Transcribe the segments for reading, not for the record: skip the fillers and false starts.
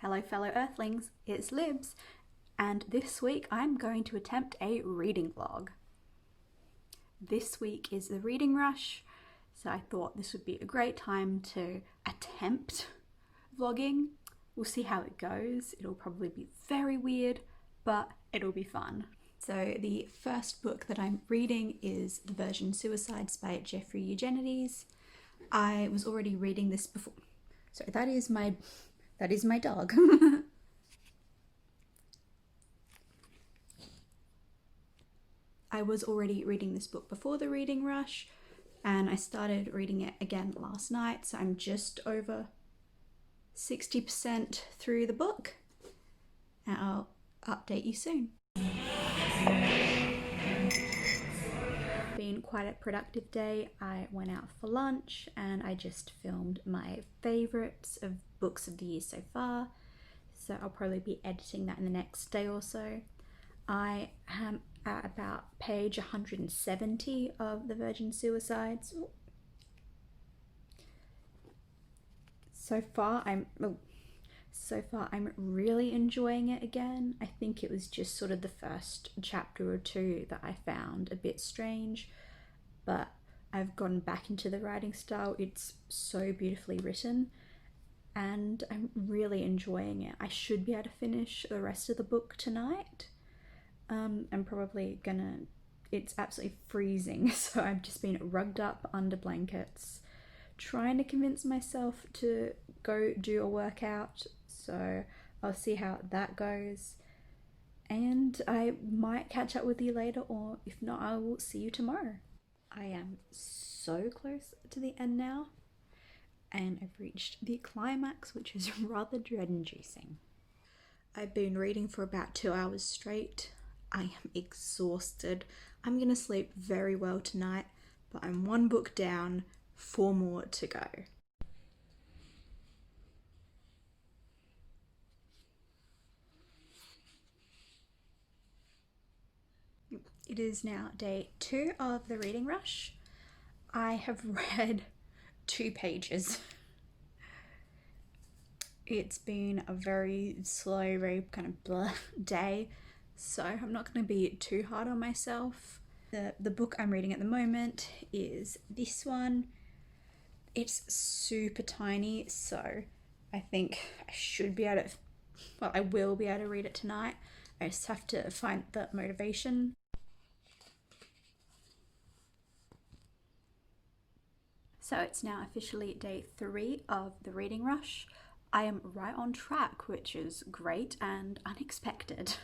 Hello fellow earthlings, it's Libs, and this week I'm going to attempt a reading vlog. This week is the reading rush, so I thought this would be a great time to attempt vlogging. We'll see how it goes. It'll probably be very weird, but it'll be fun. So the first book that I'm reading is The Virgin Suicides by Jeffrey Eugenides. I was already reading this before. So that is my dog. I was already reading this book before the reading rush, and I started reading it again last night, so I'm just over 60% through the book, and I'll update you soon. Been quite a productive day. I went out for lunch and I just filmed my favorites of books of the year so far, so I'll probably be editing that in the next day or so. I am at about page 170 of The Virgin Suicides. So far I'm really enjoying it again. I think it was just sort of the first chapter or two that I found a bit strange, but I've gone back into the writing style. It's so beautifully written and I'm really enjoying it. I should be able to finish the rest of the book tonight. I'm probably gonna, it's absolutely freezing, so I've just been rugged up under blankets trying to convince myself to go do a workout, so I'll see how that goes, and I might catch up with you later, or if not, I will see you tomorrow. I am so close to the end now, and I've reached the climax, which is rather dread-inducing. I've been reading for about 2 hours straight. I am exhausted. I'm gonna sleep very well tonight, but I'm one book down, 4 more to go. It is now day 2 of the reading rush. I have read 2 pages. It's been a very slow, very kind of blah day, so I'm not going to be too hard on myself. The book I'm reading at the moment is this one. It's super tiny, so I think I should be able to, well, I will be able to read it tonight. I just have to find the motivation. So it's now officially day 3 of the reading rush. I am right on track, which is great and unexpected.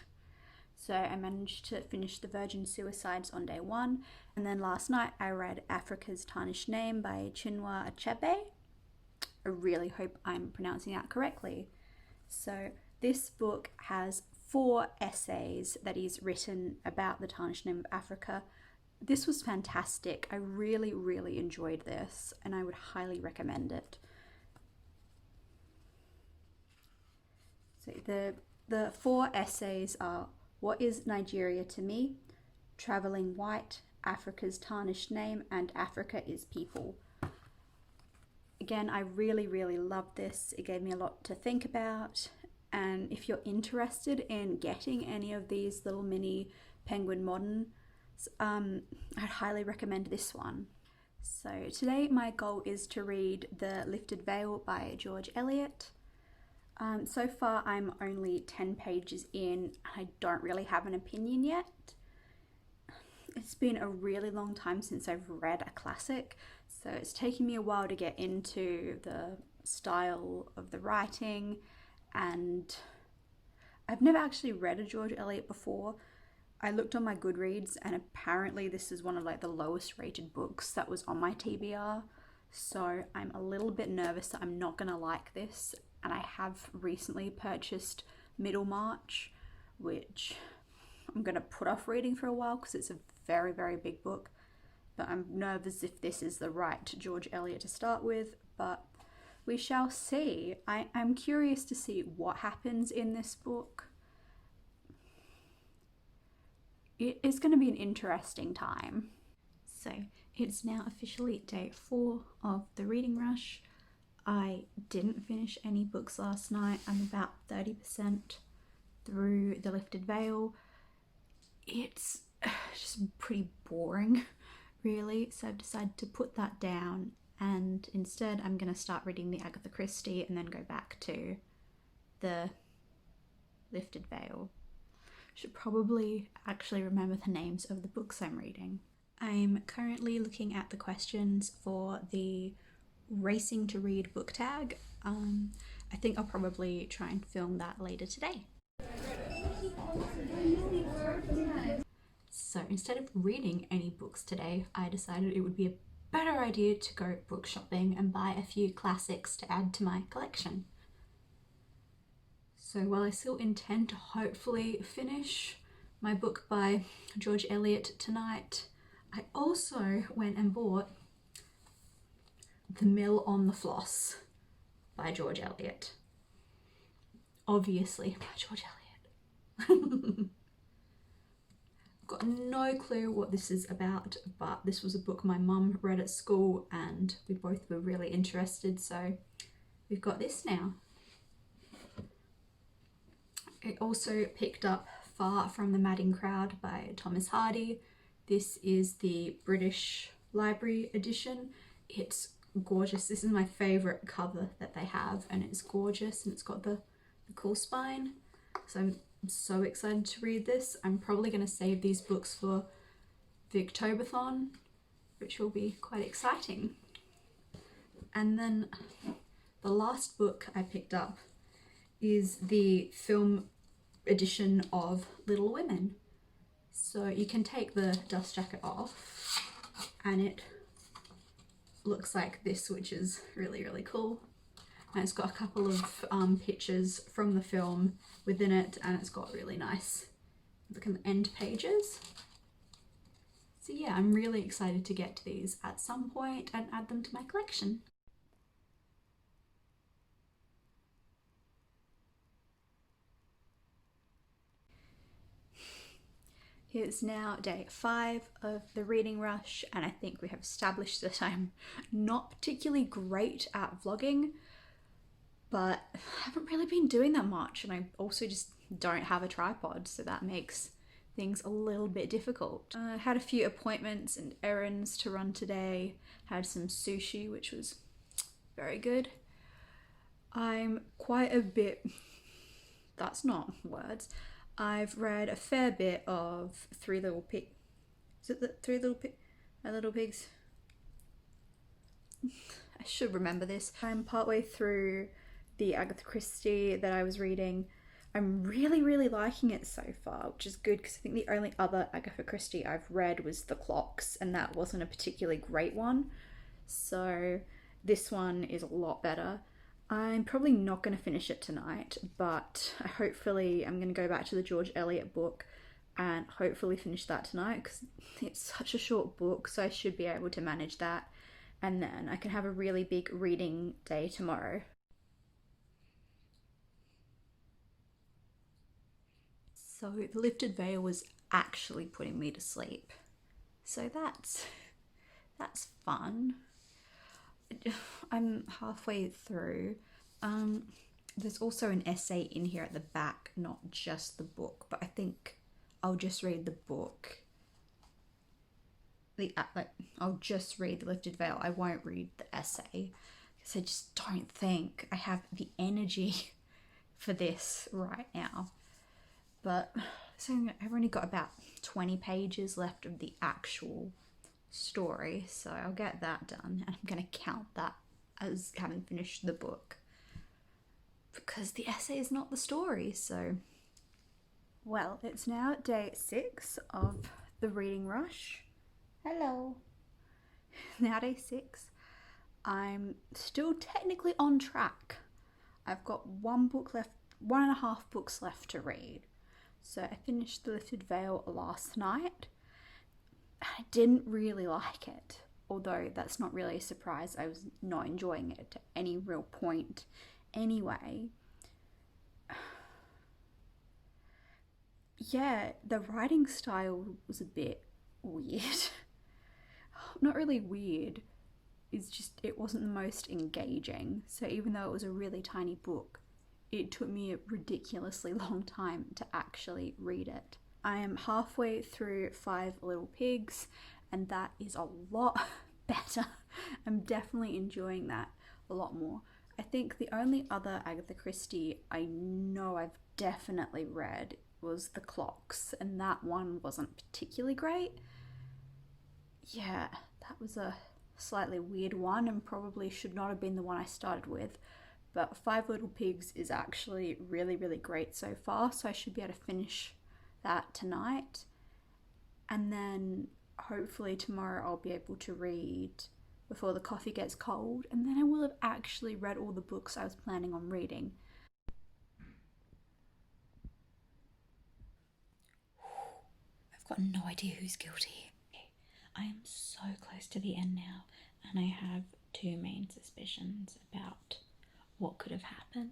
So I managed to finish The Virgin Suicides on day 1, and then last night I read Africa's Tarnished Name by Chinua Achebe. I really hope I'm pronouncing that correctly. So this book has 4 essays that he's written about the tarnished name of Africa. This was fantastic. I really, really enjoyed this, and I would highly recommend it. So the 4 essays are What is Nigeria to Me?, Traveling White, Africa's Tarnished Name, and Africa is People. Again, I really, really loved this. It gave me a lot to think about, and if you're interested in getting any of these little mini Penguin Moderns, I'd highly recommend this one. So today my goal is to read The Lifted Veil by George Eliot. So far I'm only 10 pages in. I don't really have an opinion yet. It's been a really long time since I've read a classic, so it's taken me a while to get into the style of the writing, and I've never actually read a George Eliot before. I looked on my Goodreads and apparently this is one of like the lowest rated books that was on my TBR, so I'm a little bit nervous that I'm not gonna like this. And I have recently purchased Middlemarch, which I'm going to put off reading for a while because it's a very, very big book. But I'm nervous if this is the right George Eliot to start with, but we shall see. I'm curious to see what happens in this book. It is going to be an interesting time. So it's now officially day 4 of the reading rush. I didn't finish any books last night. I'm about 30% through The Lifted Veil. It's just pretty boring, really, so I've decided to put that down, and instead I'm going to start reading the Agatha Christie and then go back to The Lifted Veil. Should probably actually remember the names of the books I'm reading. I'm currently looking at the questions for the Racing to Read book tag. I think I'll probably try and film that later today. So instead of reading any books today, I decided it would be a better idea to go book shopping and buy a few classics to add to my collection. So while I still intend to hopefully finish my book by George Eliot tonight, I also went and bought The Mill on the Floss by George Eliot. Obviously by George Eliot. I've got no clue what this is about, but this was a book my mum read at school and we both were really interested, so we've got this now. I also picked up Far from the Madding Crowd by Thomas Hardy. This is the British Library edition. It's gorgeous. This is my favourite cover that they have, and it's gorgeous and it's got the cool spine. So I'm so excited to read this. I'm probably going to save these books for the Octoberthon, which will be quite exciting. And then the last book I picked up is the film edition of Little Women. So you can take the dust jacket off and it looks like this, which is really, really cool. And it's got a couple of pictures from the film within it, and it's got really nice looking end pages. So yeah, I'm really excited to get to these at some point and add them to my collection. It's now day 5 of the reading rush, and I think we have established that I'm not particularly great at vlogging, but I haven't really been doing that much, and I also just don't have a tripod, so that makes things a little bit difficult. I had a few appointments and errands to run today, had some sushi, which was very good. I'm quite a bit, that's not words, I've read a fair bit of Three Little Pigs. Is it the Three Little Pigs? My Little Pigs? I should remember this. I'm partway through the Agatha Christie that I was reading. I'm really, really liking it so far, which is good because I think the only other Agatha Christie I've read was The Clocks, and that wasn't a particularly great one. So this one is a lot better. I'm probably not going to finish it tonight, but hopefully I'm going to go back to the George Eliot book and hopefully finish that tonight because it's such a short book, so I should be able to manage that, and then I can have a really big reading day tomorrow. So The Lifted Veil was actually putting me to sleep, so that's fun. I'm halfway through. There's also an essay in here at the back, not just the book, but I think I'll just read the book. I'll just read The Lifted Veil. I won't read the essay because I just don't think I have the energy for this right now. But so I've only got about 20 pages left of the actual story, so I'll get that done, and I'm going to count that as having finished the book because the essay is not the story. So well, it's now day 6 of the reading rush. Hello. Now day 6. I'm still technically on track. I've got 1.5 books left to read. So I finished The Lifted Veil last night. I didn't really like it, although that's not really a surprise. I was not enjoying it at any real point anyway. Yeah, the writing style was a bit weird. Not really weird. it wasn't the most engaging. So even though it was a really tiny book, it took me a ridiculously long time to actually read it. I am halfway through Five Little Pigs, and that is a lot better. I'm definitely enjoying that a lot more. I think the only other Agatha Christie I know I've definitely read was The Clocks, and that one wasn't particularly great. Yeah, that was a slightly weird one and probably should not have been the one I started with. But Five Little Pigs is actually really, really great so far, so I should be able to finish that tonight. And then hopefully tomorrow I'll be able to read Before the Coffee Gets Cold, and then I will have actually read all the books I was planning on reading. I've got no idea who's guilty. I am so close to the end now, and I have two main suspicions about what could have happened.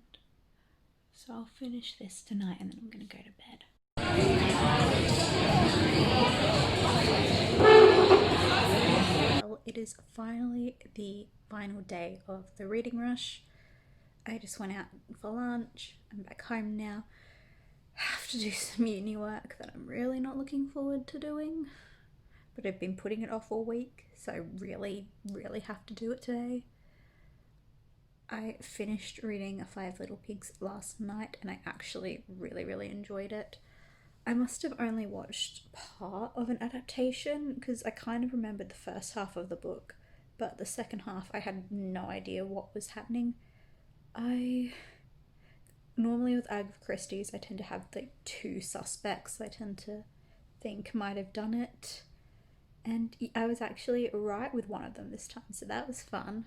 So I'll finish this tonight and then I'm going to go to bed. Well, it is finally the final day of the reading rush. I just went out for lunch. I'm back home now. I have to do some uni work that I'm really not looking forward to doing, but I've been putting it off all week, so I really, really have to do it today. I finished reading Five Little Pigs last night and I actually really, really enjoyed it. I must have only watched part of an adaptation because I kind of remembered the first half of the book, but the second half I had no idea what was happening. Normally with Agatha Christie's I tend to have like two suspects I tend to think might have done it, and I was actually right with one of them this time, so that was fun.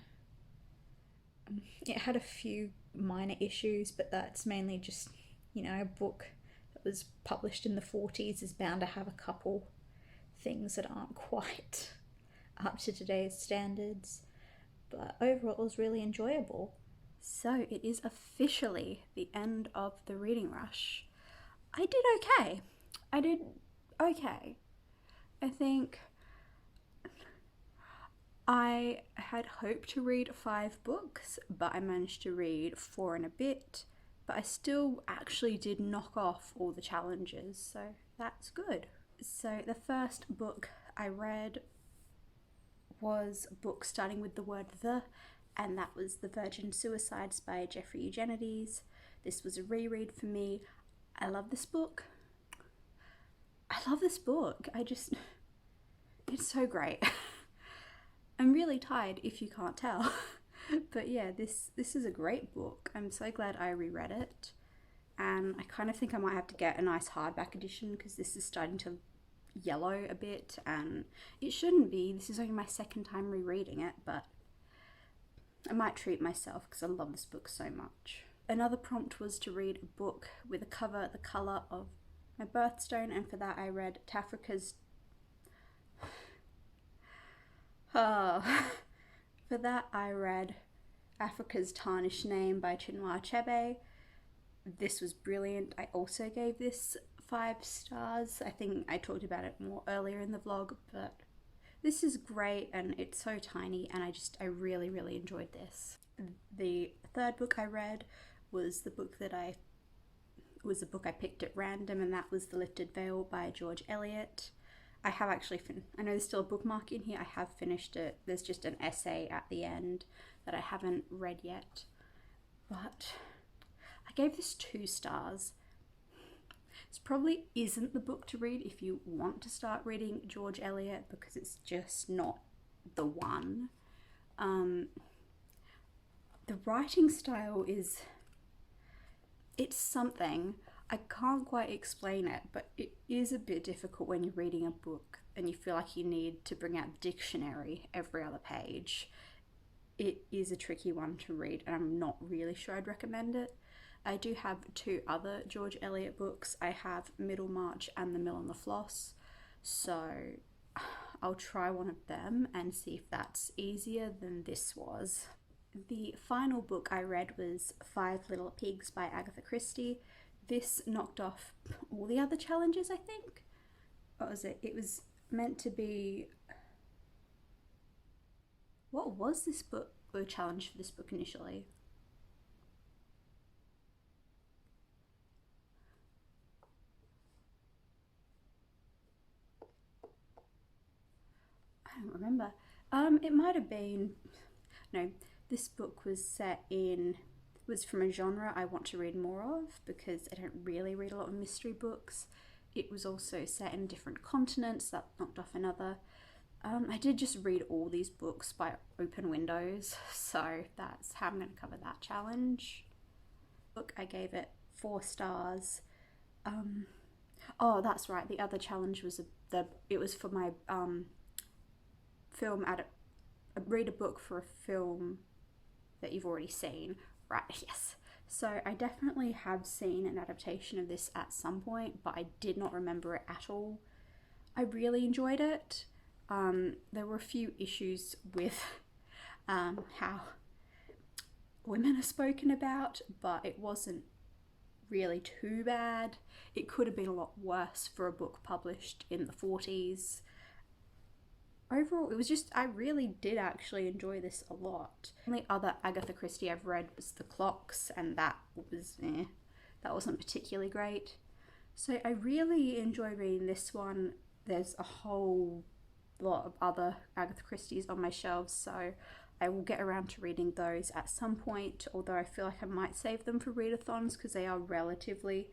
It had a few minor issues, but that's mainly just, a book that was published in the 40s is bound to have a couple things that aren't quite up to today's standards. But overall, it was really enjoyable. So it is officially the end of the reading rush. I did okay. I think I had hoped to read 5 books, but I managed to read 4 and a bit, but I still actually did knock off all the challenges, so that's good. So the first book I read was a book starting with the word the, and that was The Virgin Suicides by Jeffrey Eugenides. This was a reread for me. I love this book. It's so great. I'm really tired if you can't tell. But yeah, this is a great book. I'm so glad I reread it. And I kind of think I might have to get a nice hardback edition because this is starting to yellow a bit, and it shouldn't be. This is only my second time rereading it, but I might treat myself because I love this book so much. Another prompt was to read a book with a cover the colour of my birthstone, and for that I read Tafrika's For that I read Africa's Tarnished Name by Chinua Achebe. This was brilliant. I also gave this 5 stars. I think I talked about it more earlier in the vlog, but this is great and it's so tiny, and I really, really enjoyed this. The third book I read was the book I picked at random, and that was The Lifted Veil by George Eliot. I have actually I know there's still a bookmark in here. I have finished it. There's just an essay at the end that I haven't read yet. But I gave this 2 stars. This probably isn't the book to read if you want to start reading George Eliot, because it's just not the one. The writing style it's something. I can't quite explain it, but it is a bit difficult when you're reading a book and you feel like you need to bring out the dictionary every other page. It is a tricky one to read, and I'm not really sure I'd recommend it. I do have 2 other George Eliot books. I have Middlemarch and The Mill on the Floss, so I'll try one of them and see if that's easier than this was. The final book I read was 5 Little Pigs by Agatha Christie. This knocked off all the other challenges, I think. What was it? It was meant to be What was this book, the challenge for this book initially? I don't remember. It might have been, no, this book was from a genre I want to read more of because I don't really read a lot of mystery books. It was also set in different continents, that knocked off another. I did just read all these books by Open Windows, so that's how I'm going to cover that challenge. Book, I gave it 4 stars. Oh, that's right. The other challenge was it was for my film read a book for a film that you've already seen. Right, yes. So I definitely have seen an adaptation of this at some point, but I did not remember it at all. I really enjoyed it. There were a few issues with how women are spoken about, but it wasn't really too bad. It could have been a lot worse for a book published in the 40s. Overall, it was just, I really did actually enjoy this a lot. The only other Agatha Christie I've read was The Clocks, and that wasn't particularly great. So I really enjoy reading this one. There's a whole lot of other Agatha Christie's on my shelves, so I will get around to reading those at some point, although I feel like I might save them for readathons because they are relatively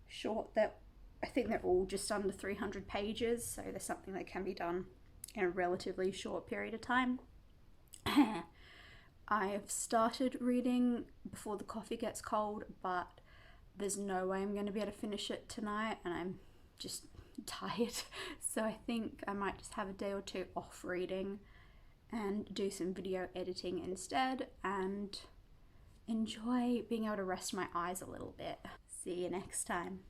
short. I think they're all just under 300 pages, so there's something that can be done in a relatively short period of time. I've started reading Before the Coffee Gets Cold, but there's no way I'm going to be able to finish it tonight, and I'm just tired. So I think I might just have a day or two off reading and do some video editing instead and enjoy being able to rest my eyes a little bit. See you next time.